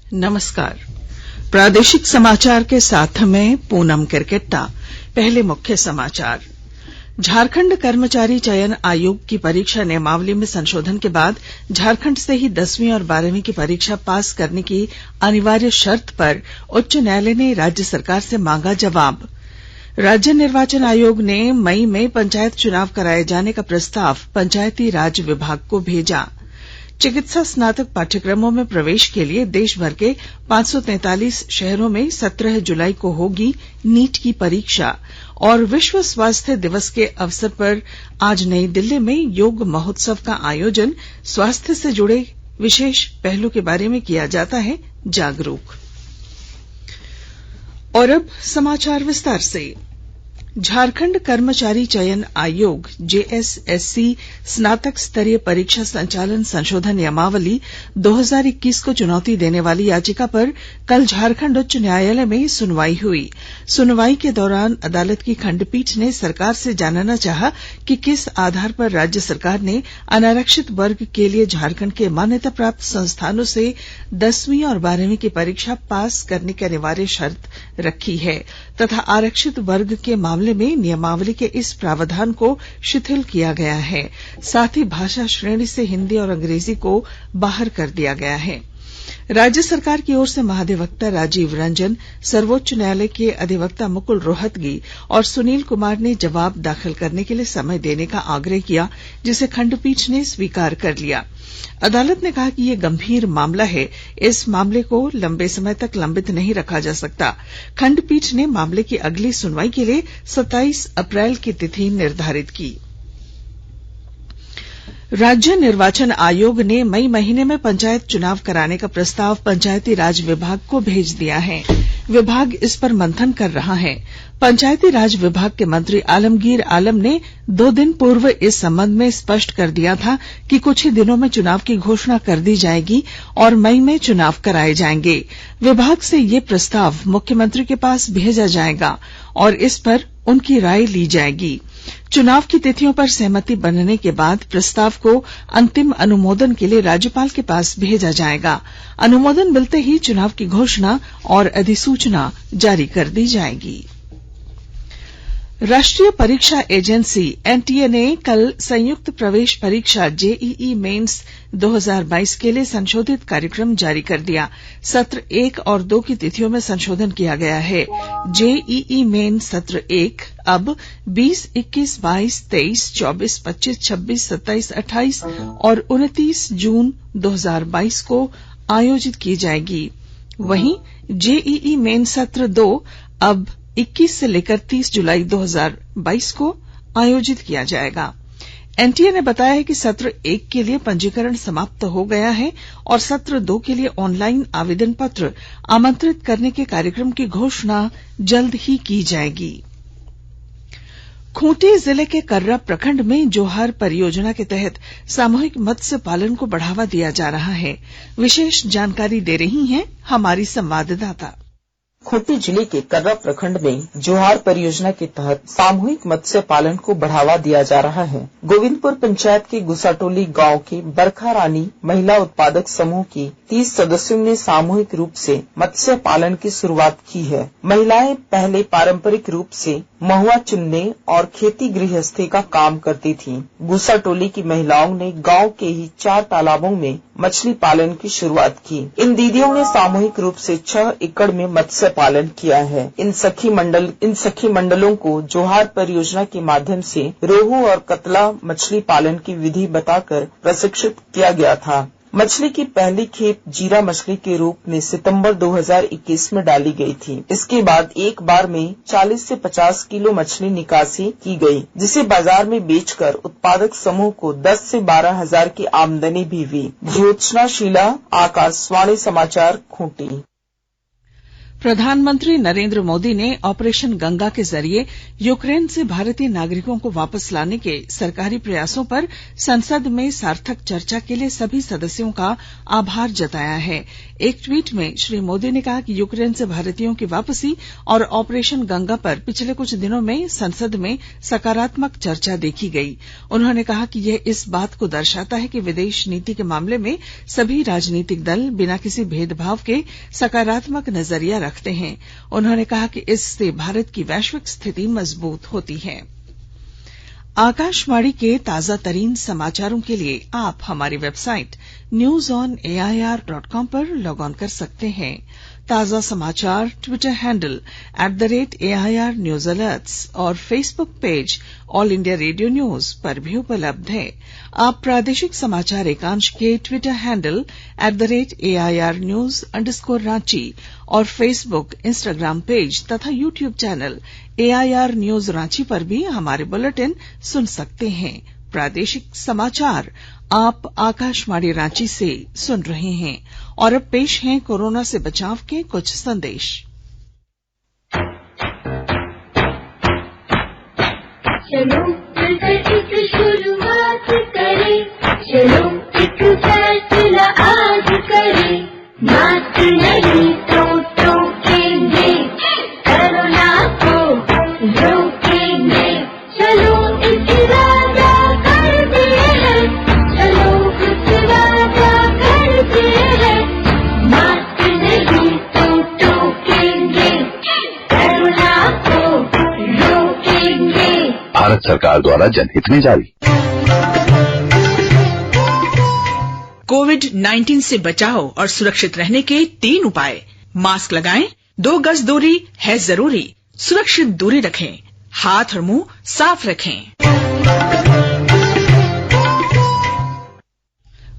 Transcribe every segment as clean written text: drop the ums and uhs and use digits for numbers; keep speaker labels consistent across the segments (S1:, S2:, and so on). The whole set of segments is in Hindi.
S1: नमस्कार। प्रादेशिक समाचार के साथ में पूनम किरकेट्टा। पहले मुख्य समाचार। झारखंड कर्मचारी चयन आयोग की परीक्षा नियमावली में संशोधन के बाद झारखंड से ही 10वीं और 12वीं की परीक्षा पास करने की अनिवार्य शर्त पर उच्च न्यायालय ने राज्य सरकार से मांगा जवाब। राज्य निर्वाचन आयोग ने मई में पंचायत चुनाव कराए जाने का प्रस्ताव पंचायती राज विभाग को भेजा। चिकित्सा स्नातक पाठ्यक्रमों में प्रवेश के लिए देश भर के 543 शहरों में 17 जुलाई को होगी नीट की परीक्षा। और विश्व स्वास्थ्य दिवस के अवसर पर आज नई दिल्ली में योग महोत्सव का आयोजन। स्वास्थ्य से जुड़े विशेष पहलू के बारे में किया जाता है जागरूक। और अब समाचार विस्तार से। झारखंड कर्मचारी चयन आयोग जेएसएससी स्नातक स्तरीय परीक्षा संचालन संशोधन नियमावली 2021 को चुनौती देने वाली याचिका पर कल झारखंड उच्च न्यायालय में सुनवाई हुई। सुनवाई के दौरान अदालत की खंडपीठ ने सरकार से जानना चाहा कि किस आधार पर राज्य सरकार ने अनारक्षित वर्ग के लिए झारखंड के मान्यता प्राप्त संस्थानों से 10वीं और 12वीं की परीक्षा पास करने की अनिवार्य शर्त रखी है तथा आरक्षित वर्ग के मामले में नियमावली के इस प्रावधान को शिथिल किया गया है। साथ ही भाषा श्रेणी से हिंदी और अंग्रेजी को बाहर कर दिया गया है। राज्य सरकार की ओर से महाधिवक्ता राजीव रंजन, सर्वोच्च न्यायालय के अधिवक्ता मुकुल रोहतगी और सुनील कुमार ने जवाब दाखिल करने के लिए समय देने का आग्रह किया, जिसे खंडपीठ ने स्वीकार कर लिया। अदालत ने कहा कि यह गंभीर मामला है, इस मामले को लंबे समय तक लंबित नहीं रखा जा सकता। खंडपीठ ने मामले की अगली सुनवाई के लिए 27 अप्रैल की तिथि निर्धारित की। राज्य निर्वाचन आयोग ने मई महीने में पंचायत चुनाव कराने का प्रस्ताव पंचायती राज विभाग को भेज दिया है। विभाग इस पर मंथन कर रहा है। पंचायती राज विभाग के मंत्री आलमगीर आलम ने 2 दिन पूर्व इस संबंध में स्पष्ट कर दिया था कि कुछ ही दिनों में चुनाव की घोषणा कर दी जाएगी और मई में चुनाव कराए जाएंगे। विभाग से ये प्रस्ताव मुख्यमंत्री के पास भेजा जाएगा और इस पर उनकी राय ली जाएगी। चुनाव की तिथियों पर सहमति बनने के बाद प्रस्ताव को अंतिम अनुमोदन के लिए राज्यपाल के पास भेजा जाएगा। अनुमोदन मिलते ही चुनाव की घोषणा और अधिसूचना जारी कर दी जाएगी। राष्ट्रीय परीक्षा एजेंसी एनटीए ने कल संयुक्त प्रवेश परीक्षा जेईई मेंस 2022 के लिए संशोधित कार्यक्रम जारी कर दिया। सत्र 1 और 2 की तिथियों में संशोधन किया गया है। जेईई मेन सत्र 1 अब 20, 21, 22, 23, 24, 25, 26, 27, 28 और 29 जून 2022 को आयोजित की जाएगी। वहीं जेईई मेन सत्र 2 अब 21 से लेकर 30 जुलाई 2022 को आयोजित किया जाएगा। एनटीए ने बताया है कि सत्र 1 के लिए पंजीकरण समाप्त हो गया है और सत्र 2 के लिए ऑनलाइन आवेदन पत्र आमंत्रित करने के कार्यक्रम की घोषणा जल्द ही की जाएगी। खूंटी जिले के कर्रा प्रखंड में जोहार परियोजना के तहत सामूहिक मत्स्य पालन को बढ़ावा दिया जा रहा है। विशेष जानकारी दे रही हैं हमारी संवाददाता।
S2: खूंटी जिले के कर्रा प्रखंड में जोहार परियोजना के तहत सामूहिक मत्स्य पालन को बढ़ावा दिया जा रहा है। गोविंदपुर पंचायत के गुसाटोली गांव के बरखा रानी महिला उत्पादक समूह की 30 सदस्यों ने सामूहिक रूप से मत्स्य पालन की शुरुआत की है। महिलाएं पहले पारंपरिक रूप से महुआ चुनने और खेती गृहस्थी का काम करती थीं। गुसाटोली की महिलाओं ने गांव के ही 4 तालाबों में मछली पालन की शुरुआत की। इन दीदियों ने सामूहिक रूप से 6 एकड़ में मत्स्य पालन किया है। इन सखी मंडलों को जोहार परियोजना के माध्यम से रोहू और कतला मछली पालन की विधि बताकर प्रशिक्षित किया गया था। मछली की पहली खेप जीरा मछली के रूप में सितंबर 2021 में डाली गई थी। इसके बाद एक बार में 40 से 50 किलो मछली निकासी की गई, जिसे बाजार में बेचकर उत्पादक समूह को 10 से 12 हजार की आमदनी भी हुई। ज्योत्सना शीला, आकाशवाणी समाचार, खूंटी।
S1: प्रधानमंत्री नरेंद्र मोदी ने ऑपरेशन गंगा के जरिए यूक्रेन से भारतीय नागरिकों को वापस लाने के सरकारी प्रयासों पर संसद में सार्थक चर्चा के लिए सभी सदस्यों का आभार जताया है। एक ट्वीट में श्री मोदी ने कहा कि यूक्रेन से भारतीयों की वापसी और ऑपरेशन गंगा पर पिछले कुछ दिनों में संसद में सकारात्मक चर्चा देखी गई। उन्होंने कहा कि यह इस बात को दर्शाता है कि विदेश नीति के मामले में सभी राजनीतिक दल बिना किसी भेदभाव के सकारात्मक नजरिया रखते हैं। उन्होंने कहा कि इससे भारत की वैश्विक स्थिति मजबूत होती है। आकाशवाणी के ताजा तरीन समाचारों के लिए आप हमारी वेबसाइट newsonair.com पर लॉग ऑन कर सकते हैं। ताजा समाचार Twitter handle @AIR News Alerts और Facebook page all India radio news पर भी उपलब्ध है। आप प्रादेशिक समाचार एकांश के ट्विटर हैंडल @AIR News_Ranchi और फेसबुक, इंस्टाग्राम पेज तथा YouTube channel AIR News Ranchi पर भी हमारे बुलेटिन सुन सकते हैं। प्रादेशिक समाचार आप आकाशवाणी रांची से सुन रहे हैं। और अब पेश हैं कोरोना से बचाव के कुछ संदेश।
S3: चलो मिलकर एक शुरुआत करें, चलो एक फैसला आज करें, मास्क नहीं तो टोकेंगे, कोरोना को रोकेंगे, चलो एक वादा करते हैं, चलो एक वादा करते हैं, मास्क नहीं तो टोकेंगे, कोरोना को रोकेंगे।
S4: भारत सरकार द्वारा जनहित में जारी।
S5: कोविड-19 से बचाव और सुरक्षित रहने के 3 उपाय। मास्क लगाएं, 2 गज दूरी है जरूरी, सुरक्षित दूरी रखें, हाथ और मुंह साफ रखें।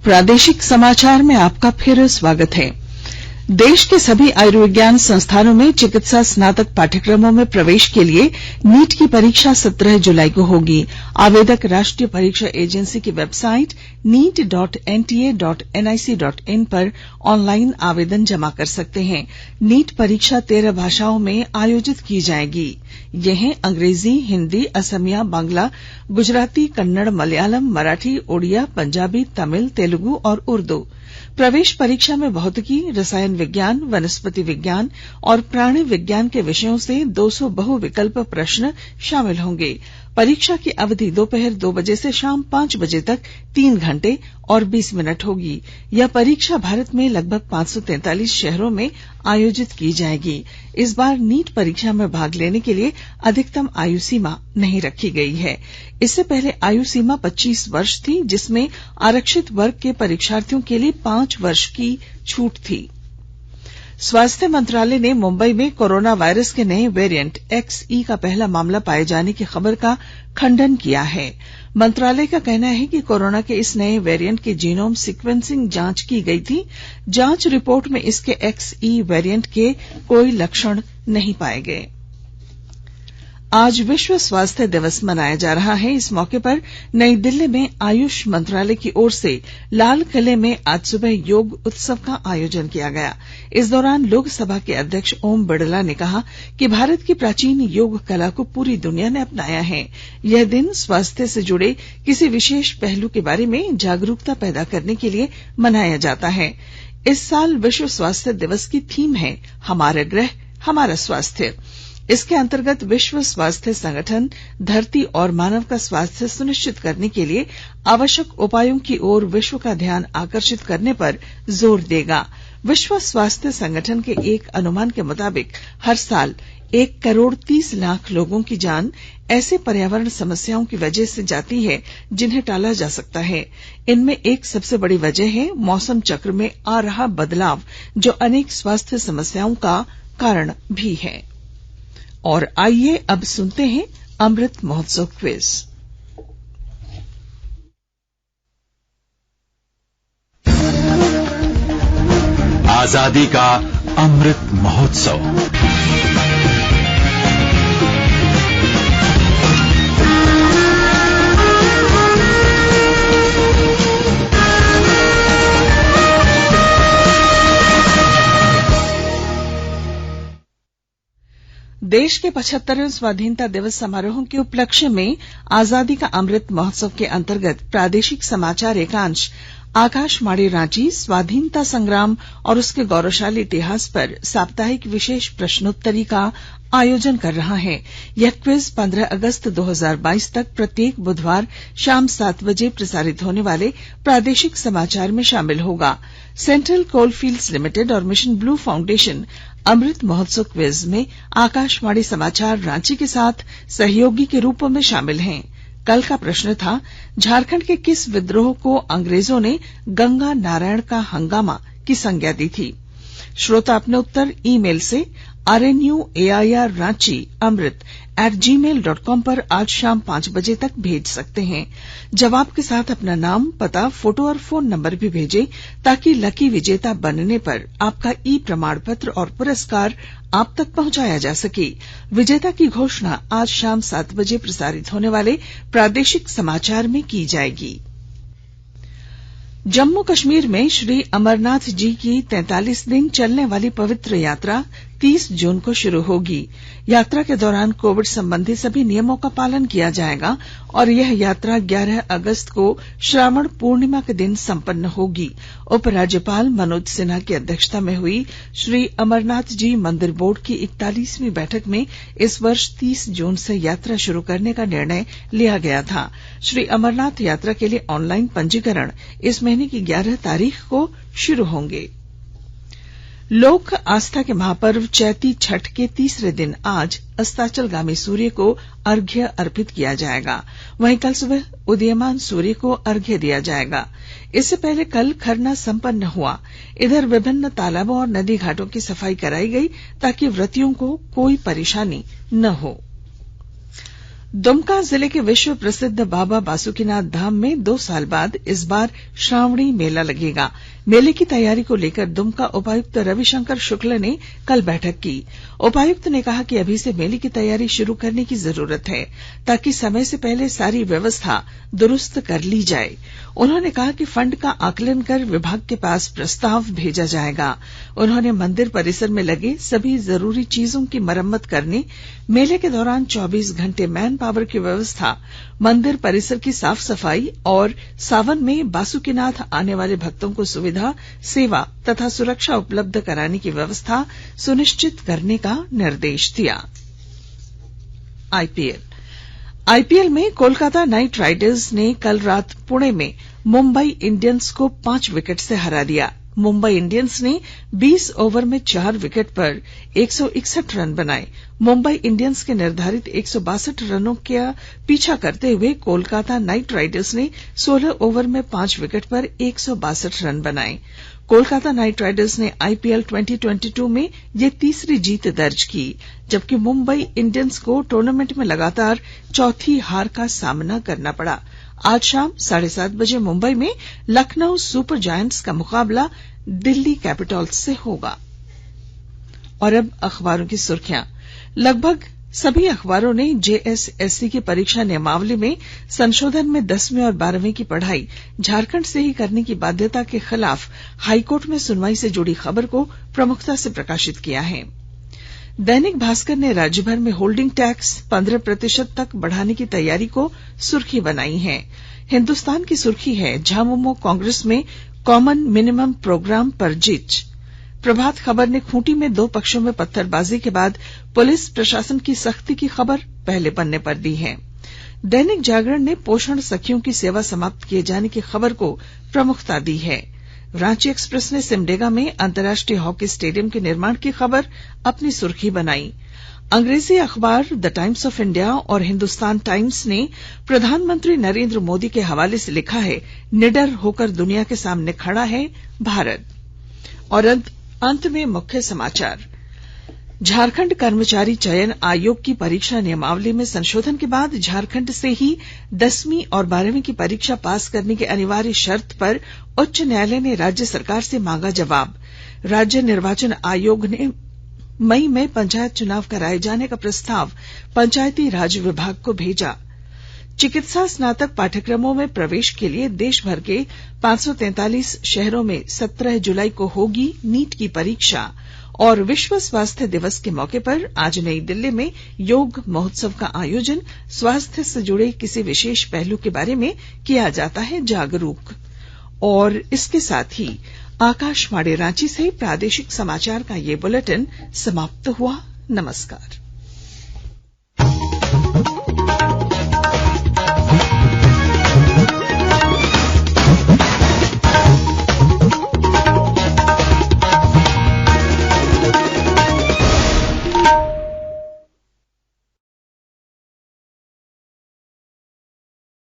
S1: प्रादेशिक समाचार में आपका फिर स्वागत है। देश के सभी आयुर्विज्ञान संस्थानों में चिकित्सा स्नातक पाठ्यक्रमों में प्रवेश के लिए नीट की परीक्षा 17 जुलाई को होगी। आवेदक राष्ट्रीय परीक्षा एजेंसी की वेबसाइट neet.nta.nic.in पर ऑनलाइन आवेदन जमा कर सकते हैं। नीट परीक्षा 13 भाषाओं में आयोजित की जाएगी। ये हैं अंग्रेजी, हिंदी, असमिया, बांग्ला, गुजराती, कन्नड़, मलयालम, मराठी, ओडिया, पंजाबी, तमिल, तेलुगु और उर्दू। प्रवेश परीक्षा में भौतिकी, रसायन विज्ञान, वनस्पति विज्ञान और प्राणी विज्ञान के विषयों से 200 बहुविकल्प प्रश्न शामिल होंगे। परीक्षा की अवधि दोपहर 2 बजे से शाम 5 बजे तक 3 घंटे और 20 मिनट होगी। यह परीक्षा भारत में लगभग 543 शहरों में आयोजित की जाएगी। इस बार नीट परीक्षा में भाग लेने के लिए अधिकतम आयु सीमा नहीं रखी गई है। इससे पहले आयु सीमा 25 वर्ष थी, जिसमें आरक्षित वर्ग के परीक्षार्थियों के लिए 5 वर्ष की छूट थी। स्वास्थ्य मंत्रालय ने मुंबई में कोरोना वायरस के नए वेरिएंट XE का पहला मामला पाए जाने की खबर का खंडन किया है। मंत्रालय का कहना है कि कोरोना के इस नए वेरिएंट की जीनोम सीक्वेंसिंग जांच की गई थी। जांच रिपोर्ट में इसके XE वेरिएंट के कोई लक्षण नहीं पाए गए। आज विश्व स्वास्थ्य दिवस मनाया जा रहा है। इस मौके पर नई दिल्ली में आयुष मंत्रालय की ओर से लाल किले में आज सुबह योग उत्सव का आयोजन किया गया। इस दौरान लोकसभा के अध्यक्ष ओम बिड़ला ने कहा कि भारत की प्राचीन योग कला को पूरी दुनिया ने अपनाया है। यह दिन स्वास्थ्य से जुड़े किसी विशेष पहलू के बारे में जागरूकता पैदा करने के लिए मनाया जाता है। इस साल विश्व स्वास्थ्य दिवस की थीम है हमारा ग्रह हमारा स्वास्थ्य। इसके अंतर्गत विश्व स्वास्थ्य संगठन धरती और मानव का स्वास्थ्य सुनिश्चित करने के लिए आवश्यक उपायों की ओर विश्व का ध्यान आकर्षित करने पर जोर देगा। विश्व स्वास्थ्य संगठन के एक अनुमान के मुताबिक हर साल 1,30,00,000 लोगों की जान ऐसे पर्यावरण समस्याओं की वजह से जाती है जिन्हें टाला जा सकता है। इनमें एक सबसे बड़ी वजह है मौसम चक्र में आ रहा बदलाव, जो अनेक स्वास्थ्य समस्याओं का कारण भी है। और आइए अब सुनते हैं अमृत महोत्सव क्विज।
S4: आजादी का अमृत महोत्सव।
S1: देश के 75वें स्वाधीनता दिवस समारोह के उपलक्ष्य में आजादी का अमृत महोत्सव के अंतर्गत प्रादेशिक समाचार एकांश आकाशवाणी रांची स्वाधीनता संग्राम और उसके गौरवशाली इतिहास पर साप्ताहिक विशेष प्रश्नोत्तरी का आयोजन कर रहा है। यह क्विज 15 अगस्त 2022 तक प्रत्येक बुधवार शाम 7 बजे प्रसारित होने वाले प्रादेशिक समाचार में शामिल होगा। सेंट्रल कोलफील्ड्स लिमिटेड और mission blue foundation Amrit Mahotsav quiz में आकाशवाणी समाचार रांची के साथ सहयोगी के रूप में शामिल हैं। कल का प्रश्न था, झारखंड के किस विद्रोह को अंग्रेजों ने गंगा नारायण का हंगामा की संज्ञा दी थी? श्रोता अपने उत्तर ईमेल से rnuairranchi@gmail.com पर आज शाम 5 बजे तक भेज सकते हैं। जवाब के साथ अपना नाम, पता, फोटो और फोन नंबर भी भेजें ताकि लकी विजेता बनने पर आपका ई प्रमाण पत्र और पुरस्कार आप तक पहुंचाया जा सके। विजेता की घोषणा आज शाम 7 बजे प्रसारित होने वाले प्रादेशिक समाचार में की जाएगी। जम्मू कश्मीर में श्री अमरनाथ जी की 43 दिन चलने वाली पवित्र यात्रा 30 जून को शुरू होगी। यात्रा के दौरान कोविड संबंधी सभी नियमों का पालन किया जाएगा और यह यात्रा 11 अगस्त को श्रावण पूर्णिमा के दिन संपन्न होगी। उपराज्यपाल मनोज सिन्हा की अध्यक्षता में हुई श्री अमरनाथ जी मंदिर बोर्ड की 41वीं बैठक में इस वर्ष 30 जून से यात्रा शुरू करने का निर्णय लिया गया था। श्री अमरनाथ यात्रा के लिए ऑनलाइन पंजीकरण इस महीने की 11 तारीख को शुरू होंगे। लोक आस्था के महापर्व चैती छठ के तीसरे दिन आज अस्ताचलगामी सूर्य को अर्घ्य अर्पित किया जाएगा। वहीं कल सुबह उदीयमान सूर्य को अर्घ्य दिया जाएगा। इससे पहले कल खरना संपन्न हुआ। इधर विभिन्न तालाबों और नदी घाटों की सफाई कराई गई ताकि व्रतियों को कोई परेशानी न हो। दुमका जिले के विश्व प्रसिद्ध बाबा बासुकीनाथ धाम में 2 साल बाद इस बार श्रावणी मेला लगेगा। मेले की तैयारी को लेकर दुमका उपायुक्त रविशंकर शुक्ल ने कल बैठक की। उपायुक्त ने कहा कि अभी से मेले की तैयारी शुरू करने की जरूरत है ताकि समय से पहले सारी व्यवस्था दुरुस्त कर ली जाए। उन्होंने कहा कि फंड का आकलन कर विभाग के पास प्रस्ताव भेजा जाएगा। उन्होंने मंदिर परिसर में लगे सभी जरूरी चीजों की मरम्मत करने, मेले के दौरान 24 घंटे मैन पावर की व्यवस्था, मंदिर परिसर की साफ सफाई और सावन में बासुकीनाथ आने वाले भक्तों को सुविधा, सेवा तथा सुरक्षा उपलब्ध कराने की व्यवस्था सुनिश्चित करने का निर्देश दिया। आईपीएल में कोलकाता नाइट राइडर्स ने कल रात पुणे में मुंबई इंडियंस को 5 विकेट से हरा दिया। मुंबई इंडियंस ने 20 ओवर में 4 विकेट पर 161 रन बनाए। मुंबई इंडियंस के निर्धारित 162 रनों का पीछा करते हुए कोलकाता नाइट राइडर्स ने 16 ओवर में 5 विकेट पर 162 रन बनाए। कोलकाता नाइट राइडर्स ने आईपीएल 2022 में ये तीसरी जीत दर्ज की, जबकि मुंबई इंडियंस को टूर्नामेंट में लगातार चौथी हार का सामना करना पड़ा। आज शाम 7:30 बजे मुंबई में लखनऊ सुपर जायंट्स का मुकाबला दिल्ली कैपिटल्स से होगा। और अब अखबारों की सुर्खियां। लगभग सभी अखबारों ने जेएसएससी की परीक्षा नियमावली में संशोधन में 10वीं और 12वीं की पढ़ाई झारखंड से ही करने की बाध्यता के खिलाफ हाईकोर्ट में सुनवाई से जुड़ी खबर को प्रमुखता से प्रकाशित किया है। दैनिक भास्कर ने राज्य भर में होल्डिंग टैक्स 15% तक बढ़ाने की तैयारी को सुर्खी बनाई है। हिन्दुस्तान की सुर्खी है, झामुमो कांग्रेस में कॉमन मिनिमम प्रोग्राम पर जीत। प्रभात खबर ने खूंटी में 2 पक्षों में पत्थरबाजी के बाद पुलिस प्रशासन की सख्ती की खबर पहले पन्ने पर दी है। दैनिक जागरण ने पोषण सखियों की सेवा समाप्त किए जाने की खबर को प्रमुखता दी है। रांची एक्सप्रेस ने सिमडेगा में अंतर्राष्ट्रीय हॉकी स्टेडियम के निर्माण की खबर अपनी सुर्खी बनाई। अंग्रेजी अखबार द टाइम्स ऑफ इंडिया और हिंदुस्तान टाइम्स ने प्रधानमंत्री नरेंद्र मोदी के हवाले से लिखा है, निडर होकर दुनिया के सामने खड़ा है भारत। और अंत में मुख्य समाचार। झारखंड कर्मचारी चयन आयोग की परीक्षा नियमावली में संशोधन के बाद झारखंड से ही 10वीं और 12वीं की परीक्षा पास करने की अनिवार्य शर्त पर उच्च न्यायालय ने राज्य सरकार से मांगा जवाब। राज्य निर्वाचन आयोग ने मई में पंचायत चुनाव कराए जाने का प्रस्ताव पंचायती राज विभाग को भेजा। चिकित्सा स्नातक पाठ्यक्रमों में प्रवेश के लिए देश भर के 543 शहरों में 17 जुलाई को होगी नीट की परीक्षा। और विश्व स्वास्थ्य दिवस के मौके पर आज नई दिल्ली में योग महोत्सव का आयोजन। स्वास्थ्य से जुड़े किसी विशेष पहलू के बारे में किया जाता है जागरूक। और इसके साथ ही आकाशवाणी रांची से प्रादेशिक समाचार का ये बुलेटिन समाप्त हुआ। नमस्कार।